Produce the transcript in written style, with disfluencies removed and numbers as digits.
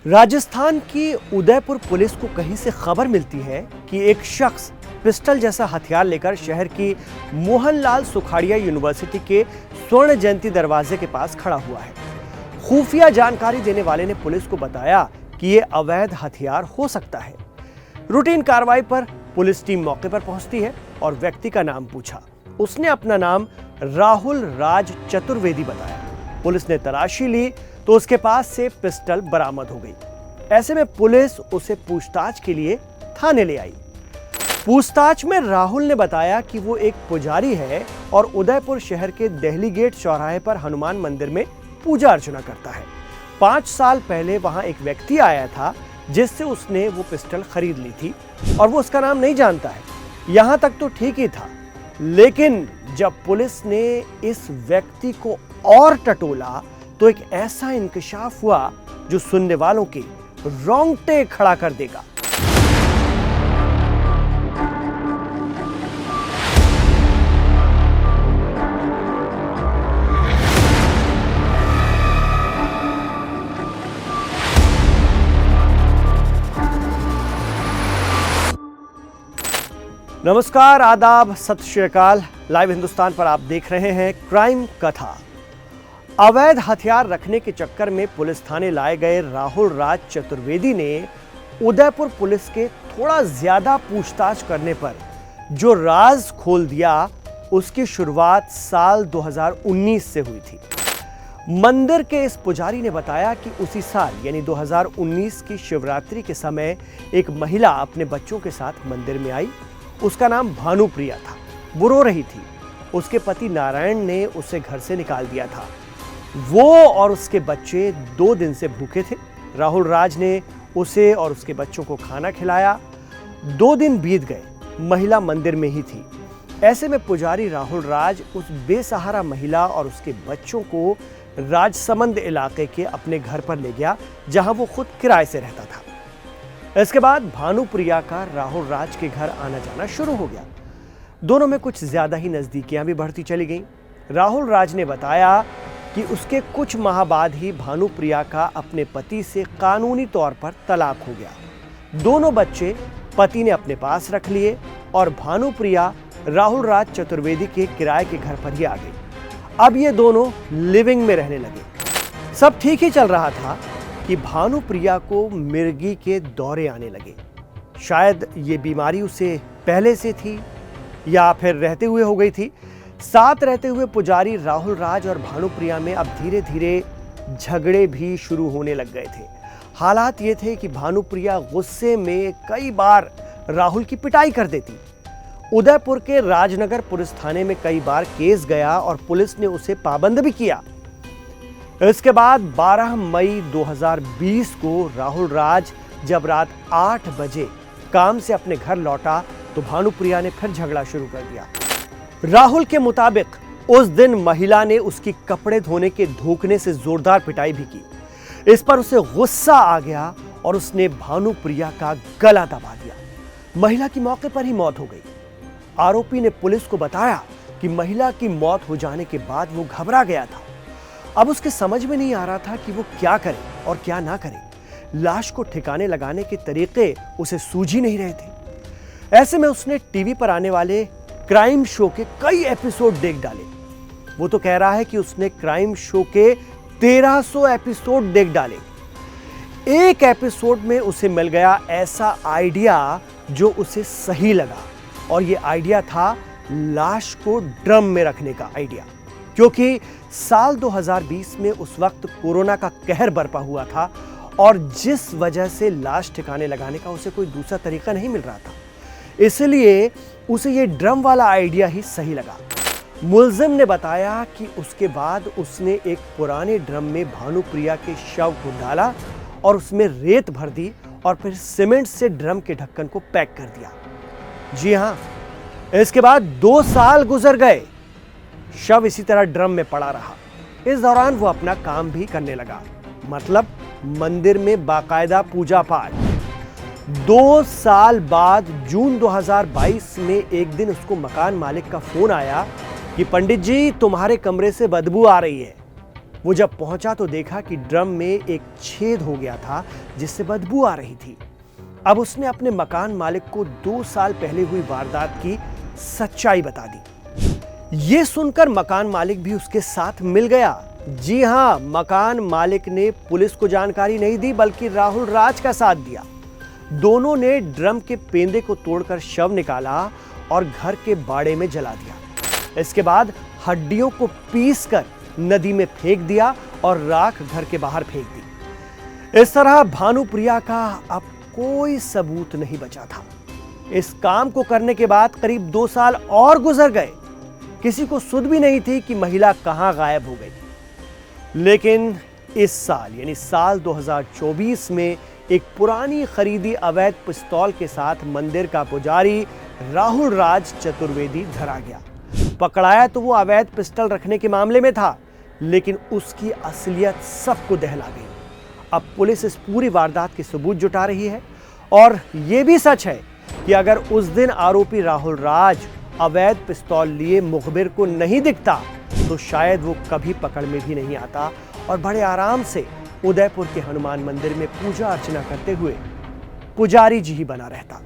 राजस्थान की उदयपुर पुलिस को कहीं से खबर मिलती है कि एक शख्स पिस्टल जैसा हथियार लेकर शहर की मोहनलाल सुखाड़िया यूनिवर्सिटी के स्वर्ण जयंती दरवाजे के पास खड़ा हुआ है। खुफिया जानकारी देने वाले ने पुलिस को बताया कि यह अवैध हथियार हो सकता है। रूटीन कार्रवाई पर पुलिस टीम मौके पर पहुंचती है और व्यक्ति का नाम पूछा। उसने अपना नाम राहुल राज चतुर्वेदी बताया। पुलिस ने तलाशी ली तो उसके पास से पिस्टल बरामद हो गई। ऐसे में पुलिस उसे पूछताछ के लिए थाने ले आई। पूछताछ में राहुल ने बताया कि वो एक पुजारी है और उदयपुर शहर के दिल्ली गेट चौराहे पर हनुमान मंदिर में पूजा अर्चना करता है। 5 साल पहले वहां एक व्यक्ति आया था जिससे उसने वो पिस्टल खरीद ली थी और वो उसका नाम नहीं जानता है। यहां तक तो ठीक ही था, लेकिन जब पुलिस ने इस व्यक्ति को और टटोला तो एक ऐसा इंकशाफ हुआ जो सुनने वालों के रोंगटे खड़ा कर देगा। नमस्कार, आदाब, सत श्री अकाल। लाइव हिंदुस्तान पर आप देख रहे हैं क्राइम कथा। अवैध हथियार रखने के चक्कर में पुलिस थाने लाए गए राहुल राज चतुर्वेदी ने उदयपुर पुलिस के थोड़ा ज्यादा पूछताछ करने पर जो राज खोल दिया, उसकी शुरुआत साल 2019 से हुई थी। मंदिर के इस पुजारी ने बताया कि उसी साल यानी 2019 की शिवरात्रि के समय एक महिला अपने बच्चों के साथ मंदिर में आई। उसका नाम भानुप्रिया था। वो रो रही थी। उसके पति नारायण ने उसे घर से निकाल दिया था। वो और उसके बच्चे 2 दिन से भूखे थे। राहुल राज ने उसे और उसके बच्चों को खाना खिलाया। 2 दिन बीत गए, महिला मंदिर में ही थी। ऐसे में पुजारी राहुल राज उस बेसहारा महिला और उसके बच्चों को राजसमंद इलाके के अपने घर पर ले गया, जहां वो खुद किराए से रहता था। इसके बाद भानुप्रिया का राहुल राज के घर आना जाना शुरू हो गया। दोनों में कुछ ज्यादा ही नजदीकियां भी बढ़ती चली गईं। राहुल राज ने बताया कि उसके कुछ माह बाद ही भानुप्रिया का अपने पति से कानूनी तौर पर तलाक हो गया। दोनों बच्चे पति ने अपने पास रख लिए और भानुप्रिया राहुल राज चतुर्वेदी के किराए के घर पर ही आ गई। अब ये दोनों लिविंग में रहने लगे। सब ठीक ही चल रहा था कि भानुप्रिया को मिर्गी के दौरे आने लगे। शायद ये बीमारी उसे पहले से थी या फिर रहते हुए हो गई थी। साथ रहते हुए पुजारी राहुल राज और भानुप्रिया में अब धीरे धीरे झगड़े भी शुरू होने लग गए थे। हालात ये थे कि भानुप्रिया गुस्से में कई बार राहुल की पिटाई कर देती। उदयपुर के राजनगर पुलिस थाने में कई बार केस गया और पुलिस ने उसे पाबंद भी किया। इसके बाद 12 मई 2020 को राहुल राज जब रात 8 बजे काम से अपने घर लौटा तो भानुप्रिया ने फिर झगड़ा शुरू कर दिया। राहुल के मुताबिक उस दिन महिला ने उसकी कपड़े धोने के धोखने से जोरदार पिटाई भी की। इस पर उसे गुस्सा आ गया और उसने भानुप्रिया का गला दबा दिया। महिला की मौके पर ही मौत हो गई। आरोपी ने पुलिस को बताया कि महिला की मौत हो जाने के बाद वो घबरा गया था। अब उसके समझ में नहीं आ रहा था कि वो क्या करे और क्या ना करे। लाश को ठिकाने लगाने के तरीके उसे सूझ ही नहीं रहे थे। ऐसे में उसने टीवी पर आने वाले क्राइम शो के कई एपिसोड देख डाले। वो तो कह रहा है कि उसने क्राइम शो के 1300 एपिसोड देख डाले। एक एपिसोड में उसे मिल गया ऐसा आइडिया जो उसे सही लगा, और ये आइडिया था लाश को ड्रम में रखने का आइडिया। क्योंकि साल 2020 में उस वक्त कोरोना का कहर बरपा हुआ था और जिस वजह से लाश ठिकाने लगाने का उसे कोई दूसरा तरीका नहीं मिल रहा था, इसलिए उसे ये ड्रम वाला आइडिया ही सही लगा। मुलजिम ने बताया कि उसके बाद उसने एक पुराने ड्रम में भानुप्रिया के शव को डाला और उसमें रेत भर दी और फिर सीमेंट से ड्रम के ढक्कन को पैक कर दिया। जी हां, इसके बाद 2 साल गुजर गए। शव इसी तरह ड्रम में पड़ा रहा। इस दौरान वो अपना काम भी करने लगा, मतलब मंदिर में बाकायदा पूजा पाठ। 2 साल बाद जून 2022 में एक दिन उसको मकान मालिक का फोन आया कि पंडित जी, तुम्हारे कमरे से बदबू आ रही है। वो जब पहुंचा तो देखा कि ड्रम में एक छेद हो गया था जिससे बदबू आ रही थी। अब उसने अपने मकान मालिक को 2 साल पहले हुई वारदात की सच्चाई बता दी। यह सुनकर मकान मालिक भी उसके साथ मिल गया। जी हां, मकान मालिक ने पुलिस को जानकारी नहीं दी बल्कि राहुल राज का साथ दिया। दोनों ने ड्रम के पेंदे को तोड़कर शव निकाला और घर के बाड़े में जला दिया। इसके बाद हड्डियों को पीसकर नदी में फेंक दिया और राख घर के बाहर फेंक दी। इस तरह भानुप्रिया का अब कोई सबूत नहीं बचा था। इस काम को करने के बाद करीब 2 साल और गुजर गए। किसी को सुध भी नहीं थी कि महिला कहां गायब हो गई। लेकिन इस साल यानी साल 2024 में एक पुरानी खरीदी अवैध पिस्तौल के साथ मंदिर का पुजारी राहुल राज चतुर्वेदी धरा गया। पकड़ाया तो वो अवैध पिस्टल रखने के मामले में था, लेकिन उसकी असलियत सबको दहला गई। अब पुलिस इस पूरी वारदात के सबूत जुटा रही है और यह भी सच है कि अगर उस दिन आरोपी राहुल राज अवैध पिस्तौल लिए मुखबिर को नहीं दिखता तो शायद वो कभी पकड़ में भी नहीं आता और बड़े आराम से उदयपुर के हनुमान मंदिर में पूजा अर्चना करते हुए पुजारी जी ही बना रहता।